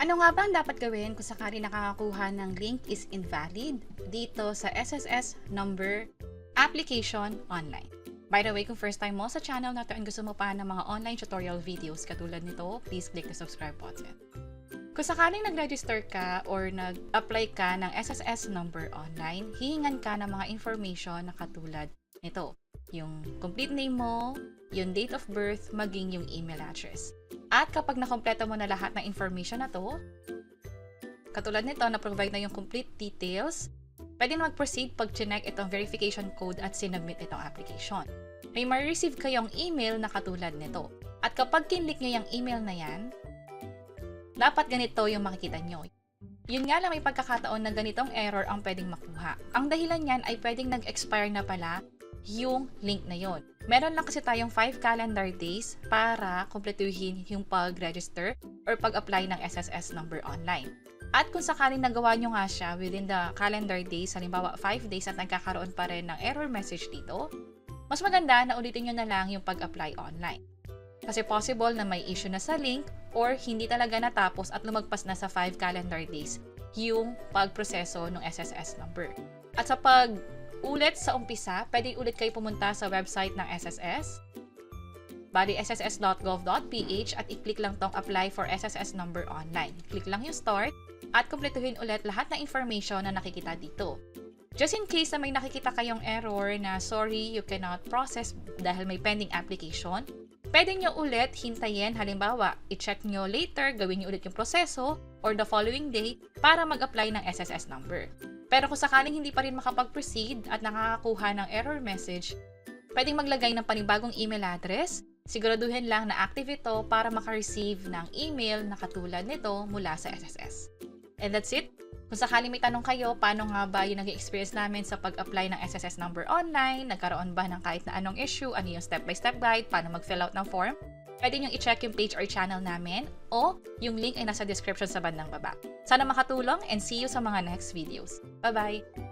Ano nga ba ang dapat gawin kung sakali nakakakuha ng link is invalid dito sa SSS number application online? By the way, kung first time mo sa channel na to and gusto mo pa ng mga online tutorial videos katulad nito, please click the subscribe button. Kung sakaling nag-register ka or nag-apply ka ng SSS number online, hihingan ka ng mga information na katulad nito. Yung complete name mo, yung date of birth, maging yung email address. At kapag nakompleto mo na lahat ng information na to, katulad nito, na-provide na yung complete details, pwede na mag-proceed pag chinek itong verification code at sinubmit itong application. May ma-receive kayong email na katulad nito. At kapag kinlik nyo yung email na yan, dapat ganito yung makikita nyo. Yun nga lang may pagkakataon na ganitong error ang pwedeng makuha. Ang dahilan yan ay pwedeng nag-expire na pala yung link na yon. Meron lang kasi tayong 5 calendar days para kumpletuhin yung pag-register or pag-apply ng SSS number online. At kung sakaling nagawa nyo nga siya within the calendar days, halimbawa 5 days at nagkakaroon pa rin ng error message dito, mas maganda na ulitin nyo na lang yung pag-apply online. Kasi possible na may issue na sa link or hindi talaga natapos at lumagpas na sa 5 calendar days yung pagproseso ng SSS number. At sa pag-ulit sa umpisa, pwede ulit kayo pumunta sa website ng SSS, bali sss.gov.ph at i-click lang tong apply for SSS number online. Click lang yung start at kumpletuhin ulit lahat ng information na nakikita dito. Just in case na may nakikita kayong error na sorry, you cannot process dahil may pending application, pwede nyo ulit hintayin, halimbawa, i-check nyo later, gawin nyo ulit yung proseso or the following day para mag-apply ng SSS number. Pero kung sakaling hindi pa rin makapag-proceed at nakakakuha ng error message, pwedeng maglagay ng panibagong email address. Siguraduhin lang na active ito para maka-receive ng email na katulad nito mula sa SSS. And that's it. Kung sakaling may tanong kayo, paano nga ba yung nag-experience namin sa pag-apply ng SSS number online, nagkaroon ba ng kahit na anong issue, ano yung step-by-step guide, paano mag-fill out ng form, pwede nyo i-check yung page or channel namin o yung link ay nasa description sa bandang baba. Sana makatulong and see you sa mga next videos. Bye-bye!